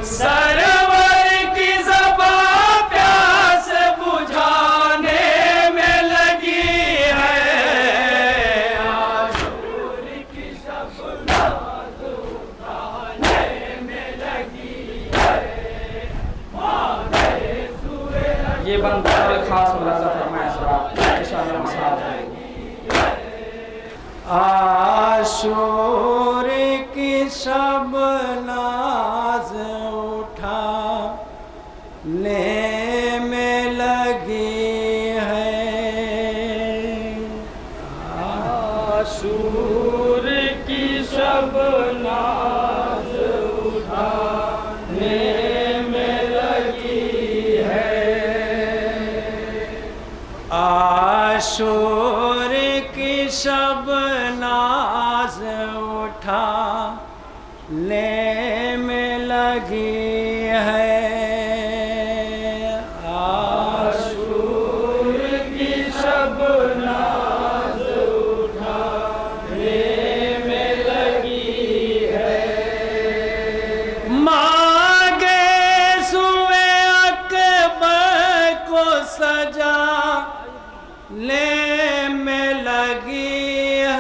Server की ज़बां प्यास बुझाने में लगी है, आशूर की शब नाज उठाने में लगी है, मांगे सूए। ये बंद खास मुलाज़ा फरमाया आशूर की शब नाज उठाने में लगी है, आशूर की शब नाज उठाने में लगी है, आशूर की शब नाज उठाने में लगी है, आशूर की शब नाज उठाने में लगी है, मांगे सूए अकबर को सजा ले में लगी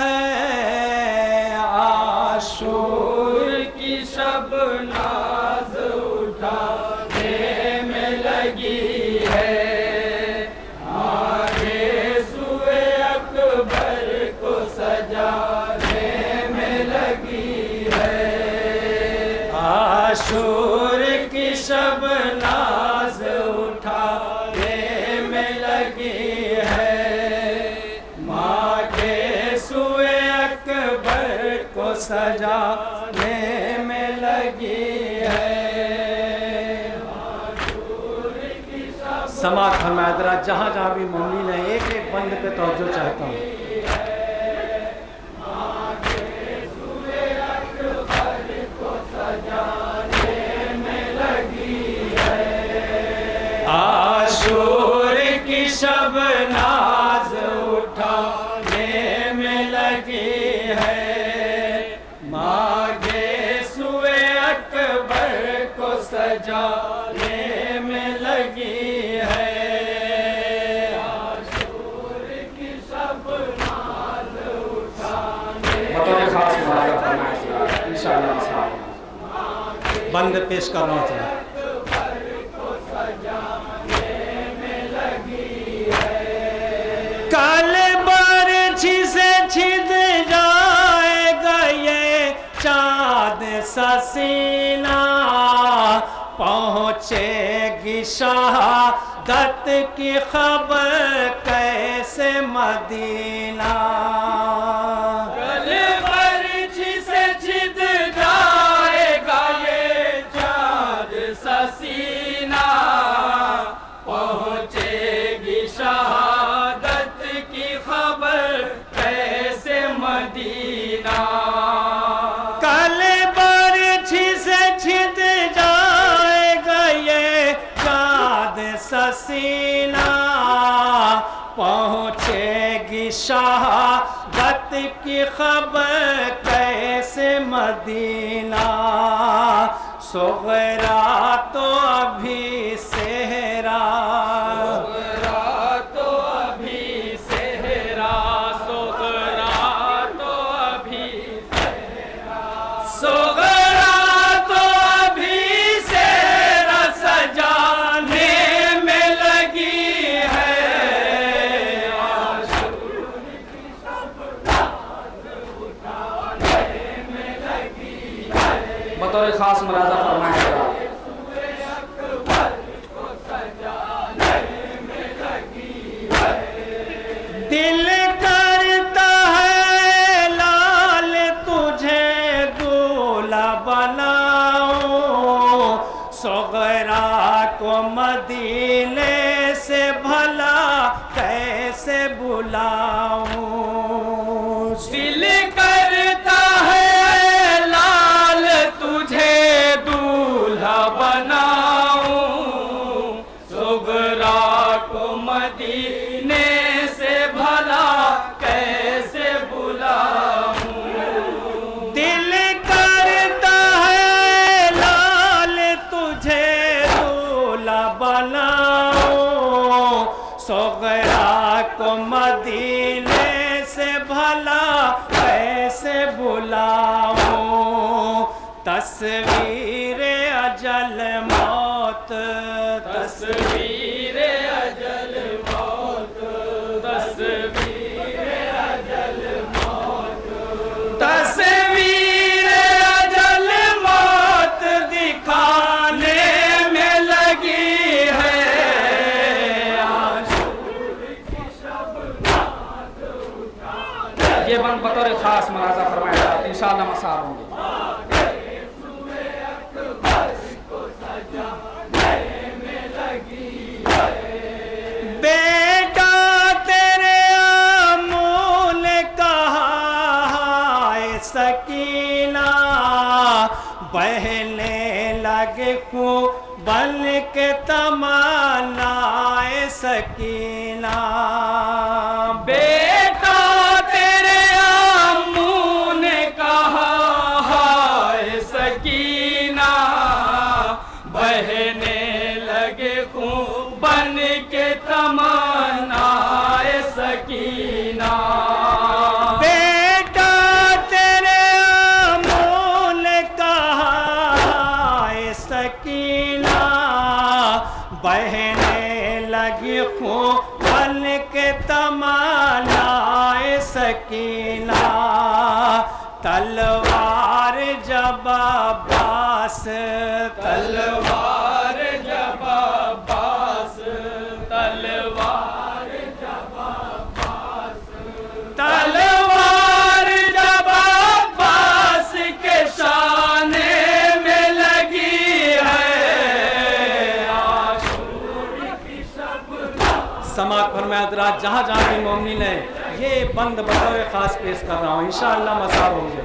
है, आशूर की शब नाज उठाने में लगी है, मांगे सूए अकबर को सजाने में लगी है, आशूर की शब नाज उठाने में लगी है, मांगे सूए अकबर को सजाने में लगी है। समाअत फरमाया जरा, जहाँ जहाँ भी मोमिन है एक एक बंद पे तवज्जो चाहता हूँ। आशूर की शब नाज उठाने में लगी है, मांगे सूए अकबर को सजाने में लगी है, आशूर की शब नाज उठाने इंशाअल्लाह बंद पेश करना चाहिए। कल बरछी से छिद जाएगा ये चाँद सा सीना, पहुँचेगी शहादत की खबर कैसे मदीना, कल बरछी से छिद जाएगा ये चाँद सा सीना, पहुँचेगी शहादत की खबर कैसे मदीना, कल बरछी से छिद जाएगा ये चाँद सा सीना, पहुँचेगी शहादत की खबर कैसे मदीना, सुगरा तो अभी सेहरा, बतौर खास मुलाज़ा फरमाया दिल करता है लाल तुझे दूल्हा बनाऊं, सुगरा को मदीने से भला कैसे बुलाऊं, दिल करता है लाल तुझे दूल्हा बनाऊं, सुगरा को मदीने से भला कैसे बुलाऊं, दिल करता है लाल सोगरा को मदीने से भला कैसे बुलाऊं, तस्वीर अजल मौत, तस्वीर अजल मौत, तस्वीर अजल मौत, तस्वीर अजल मौत दिखाने में लगी है। ये बंद बतौर खास मलाजा फरमाया इंशाअल्लाह मसाब होंगे। बेटा तेरे आमू ने कहा है सकीना, बहने लगे खूब बन के तमन्नाए सकीना। बेटा तेरे आमू ने कहा है सकीना, बहने लगे खूब बन के तमन्नाए सकीना। बेटा तेरे आमू ने कहा है सकीना, बहने लगी खूब बन के तमन्नाए सकीना। तलवार जब अब्बास, तलवार जब अब्बास, तलवार जब अब्बास, तलवार जब अब्बास के शाने में लगी है। आशूर की सब समाअत फरमाया हज़रात, जहाँ जहाँ भी मोमिन है ये बंद बतौर खास पेश कर रहा हूँ, इंशाअल्लाह मसाब होंगे।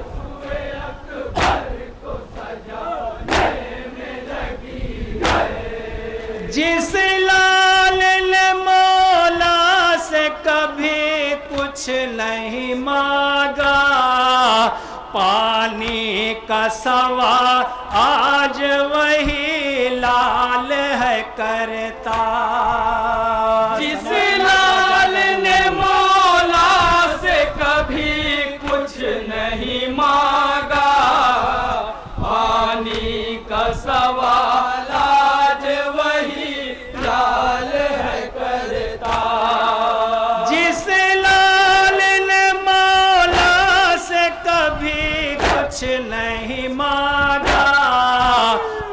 जिस लाल ने मौला से कभी कुछ नहीं मांगा, पानी का सवाल आज वही लाल है करता। जिस लाल ने मौला से कभी कुछ नहीं मांगा, पानी का सवाल आज वही लाल है करता। जिस लाल ने मौला से कभी कुछ नहीं मांगा,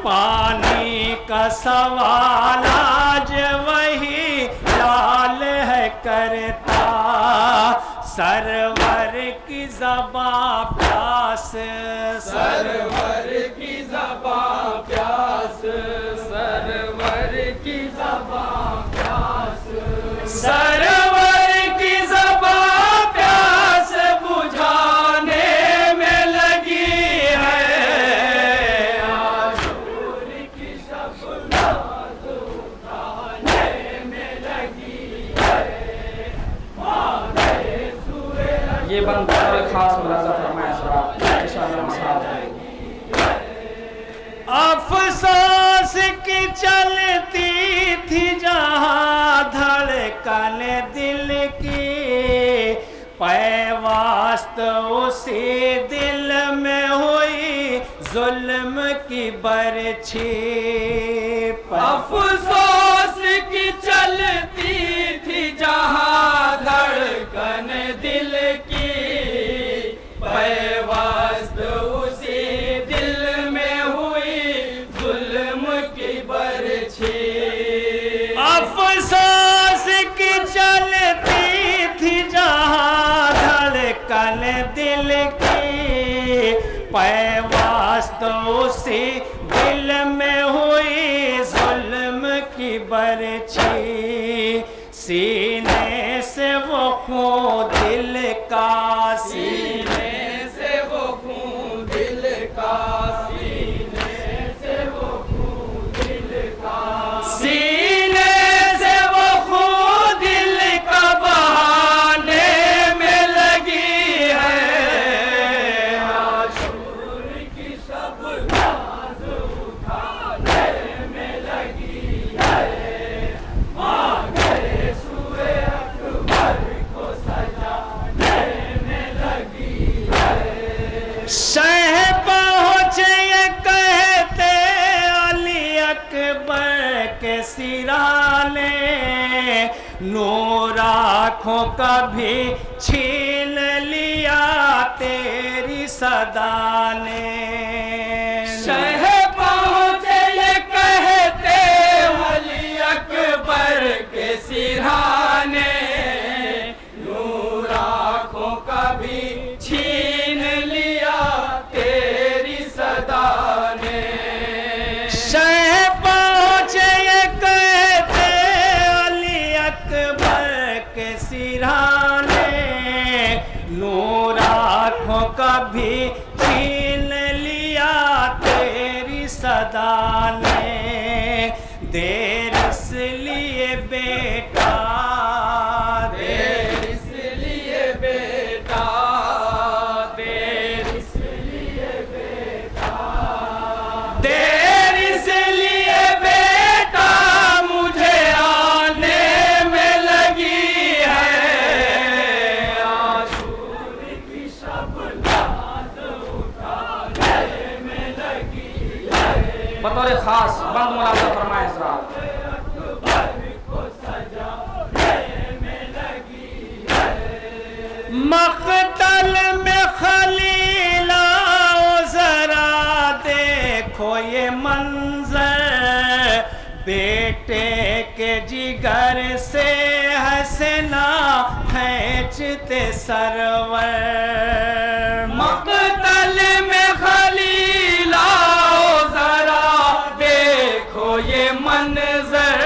पानी का सवाल आज वही लाल है करता। सरवर की ज़बां प्यास, सरवर की ज़बां प्यास, सरवर की ज़बां प्यास, सरवर की ज़बां प्यास बुझाने में लगी है। आशूर की सब नाज उठाने में लगी है। ये बंद बतौर खास मलाजा फरमाया इंशाअल्लाह मसाब होंगे। अफसोस की चलती थी जहाँ धड़कन दिल की, पैवास्त उसी दिल में हुई जुल्म की बरछी। अफसोस की चलती थी जहाँ धड़कन दिल की, पैवास्त उसी दिल में हुई जुल्म की बरछी। अफसोस की चलती थी जहाँ धड़कन दिल की, पैवास्त उसी दिल में हुई जुल्म की बरछी। सीने से वो खून दिल का, सीने से वो खून दिल का, सीने से वो खून दिल का, सीने से वो खून दिल का बहाने में लगी है। आशूर की सब नाज उठाने में लगी है। मांगे के सिराने, नूर आँखों का भी छीन लिया तेरी सदा ने। शह पहुँचे ये कहते वली अकबर के सिरहाने, नूर आँखों का भी छीन लिया तेरी सदा ने। शह पहुँचे ये कहते वली अकबर के सिरहाने, नूर आँखों का भी छीन लिया तेरी सदा ने। देर इसलिए बेटा, देर इसलिए बेटा, देर इसलिए बेटा, देर इसलिए बेटा मुझे आने में लगी है। आशूर की शब-नाज़ उठाने में लगी है। बतौर खास बंद मुलाज़ा फरमाए इस रात। मक़तल में खलीला ज़रा देखो ये मंज़र, बेटे के जिगर से हंसना खींचते सरवर। मक़तल में खलीला ज़रा देखो ये मंज़र,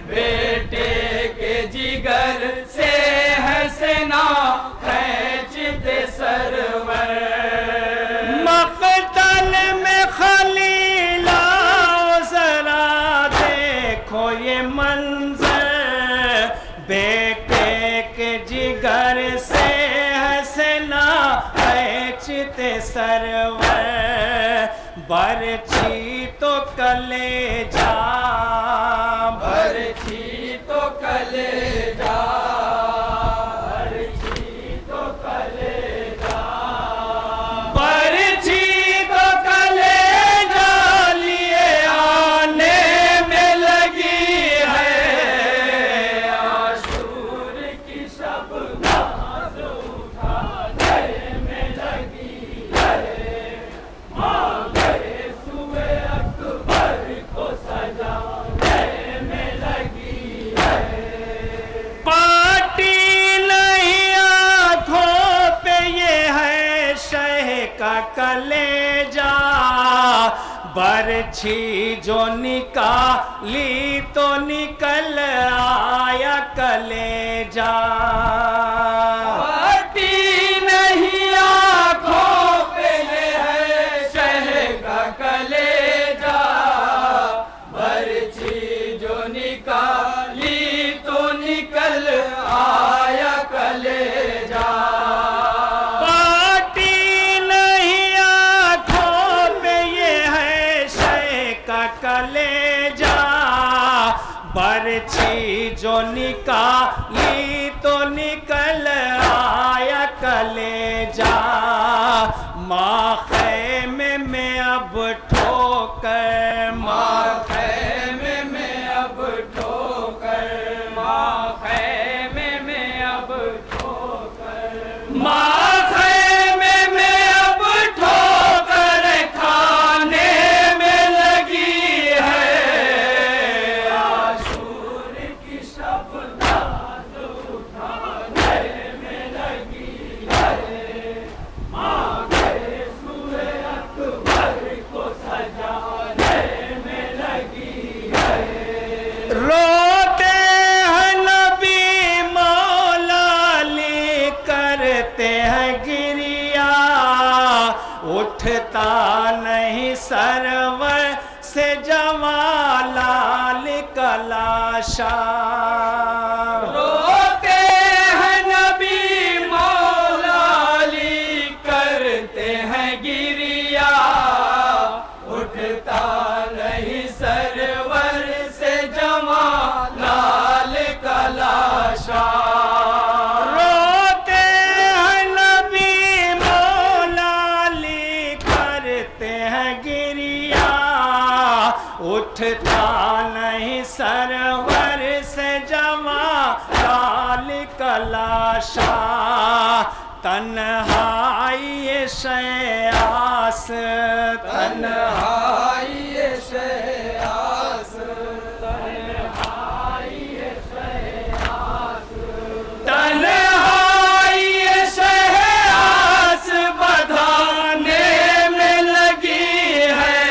बेटे के जिगर से हंसना खींचते सरवर। मक़तल में खलीला ज़रा देखो ये मंज़र, बेटे के जिगर से हंसना खींचते सरवर। बरछी तो कलेजा, बरछी तो कलेजा, बरछी तो कलेजा, बरछी तो कलेजा लिए आने में लगी है। आशूर की शब-नाज़ उठाने में लगी है। माँ गए सुए अकबर को सजाने में लगी है। पाटी नहीं आँखों पे ये है शह का कलेजा, बरछी जो निकाली तो निकल आया कलेजा। पाटी नहीं आँखों पे ये है शह का कलेजा, बरछी जो निकाली तो निकल आया कलेजा। पाटी नहीं आँखों पे ये है शह का कलेजा, बरछी जो निकाली तो निकल आया कलेजा। माँ खैमे में अब ठोकर, माँ खैमे में अब ठोकर, माँ खैमे में अब ठोकर, माँ खैमे में अब ठोकर खाने में लगी है। आशूर की शब-नाज़ उठाने में लगी है। माँ गए सुए अकबर को सजाने में लगी है। रोते हैं नबी मौला अली, करते हैं गिरिया, उठता नहीं सरवर से जवालाल का लाशा। रोते हैं नबी मौला अली, करते हैं गिरिया, उठता नहीं सरवर से जवालाल का लाशा। रोते हैं नबी मौला अली, करते हैं गिरिया, उठता नहीं सरवर से जमा लाल कलाशा तन्हाई शयास तन्हाई शयास तन्हाई शयास बधाने में लगी है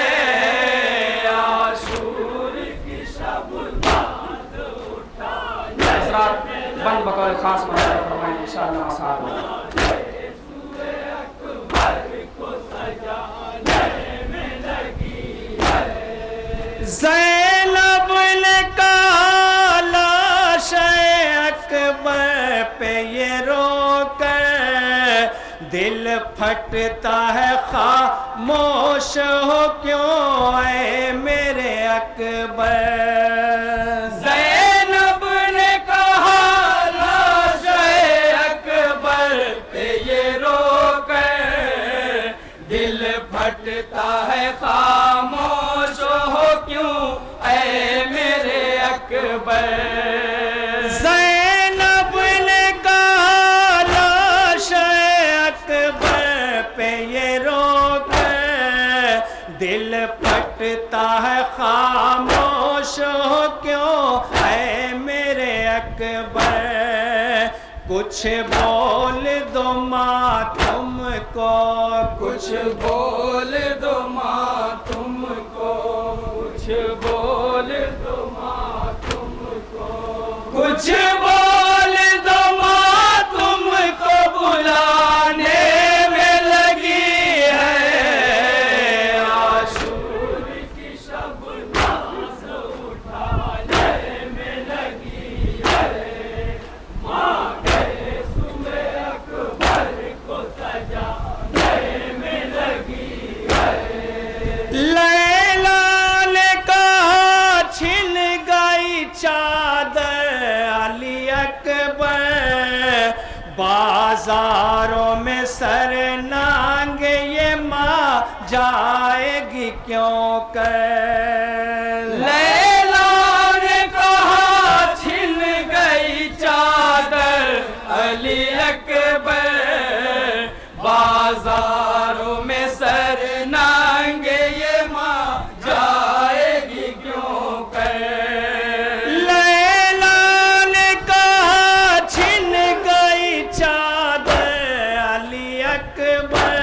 आशूर की शब हजरात बंद बकौल खास मनाया फरमाएं इंशाअल्लाह मसाल ज़ैनब ने कहा अकबर पे ये रोकर दिल फटता है खामोश हो क्यों है मेरे अकबर। ज़ैनब ने कहा अकबर पे ये रोकर दिल फटता है खामोश हो क्यों ऐ मेरे अकबर। ज़ैनब ने कहा लाश अकबर पे ये रोक दिल फटता है खामोश हो क्यों ऐ मेरे अकबर। कुछ बोल दो माँ तुमको कुछ बोल दो माँ तुमको कुछ बोल दो माँ तुमको कुछ बोल दो माँ तुमको बुलाने में लगी है आशूर की शब नाज़ उठाने में लगी है। माँ गए सुबह अकबर को सजाने में लगी है। लैला ने कहा छिन गई चादर अली अकबर बाजारों में सर नांगे ये माँ जाएगी क्यों कर। लैला ने कहा छिन गई चादर अली अकबर बाजारों में सर नांगे ये माँ जाएगी क्यों कर। लैला ने कहा छिन गई चादर अली अकबर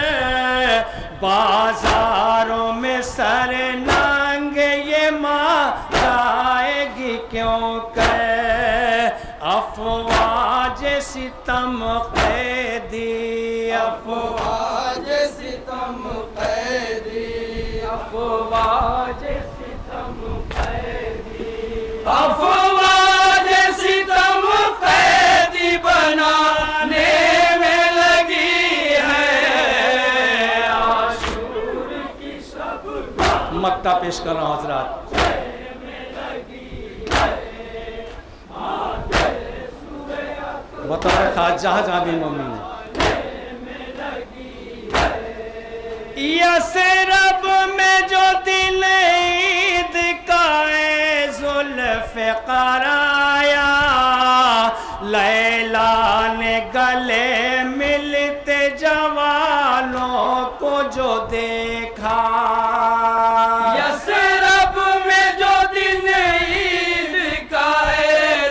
बाजारों में सर नांगे ये माँ जाएगी क्यों कर। अफवाज सितम कैदी अफवाज सितम कैदी अफवाज सितम कैदी अफवाज सितम कैदी बनाने में लगी है आशूर की शब। मक्ता पेश कर रहा हूँ हजरात। बतौर खास जहाँ जहाँ भी मम्मी ने यसरब में जो दिन ईद का ज़ुल्फ़िकार आया लैला ने गले मिलते जवानों को जो देखा। यसरब में जो दिन ईद का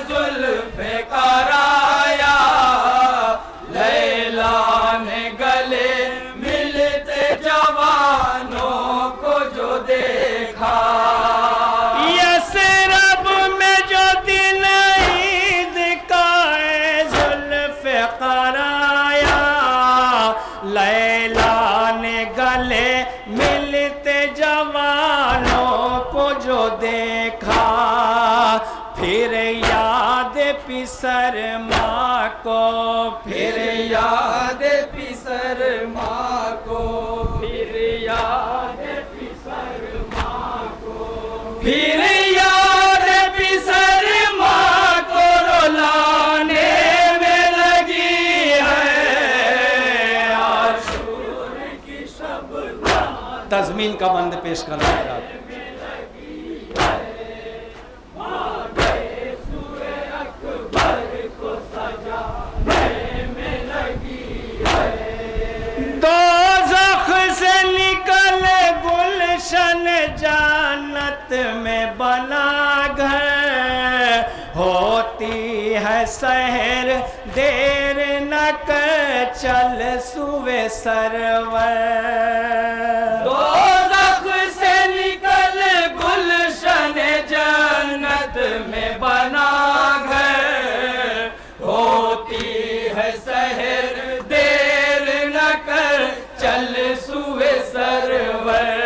ज़ुल्फ़िकार आया लैला ने गले मिलते जवानों को जो देखा। यसरब में जो दिन ईद का ज़ुल्फ़िकार आया लैला ने गले मिलते जवानों को जो देखा। फिर याद पिसर माँ को फिर याद पिसर माँ को फिर याद पिसर माँ को फिर याद पिसर माँ को रुलाने में लगी है आशूर की शब। तज़मीन का बंद पेश कर रहा है। में बना घर, होती है शहर देर न कर चल सुवे सरवर। दोज़ख से निकल गुलशन जन्नत में बना घर, होती है शहर देर न कर चल सुवे सरवर।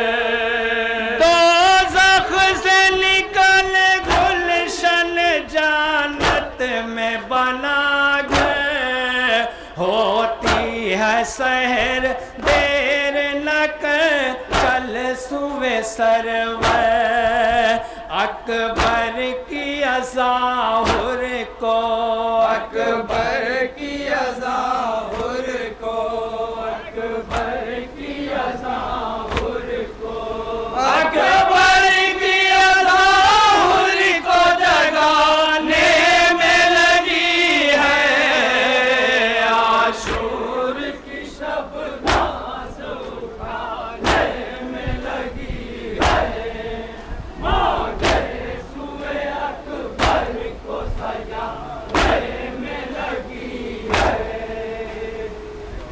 दोज़ख से निकल गुलशन जन्नत में बना घर, होती है शहर देर न कर चल सुवे सरवर। अकबर की अज़ाहुर को, अकबर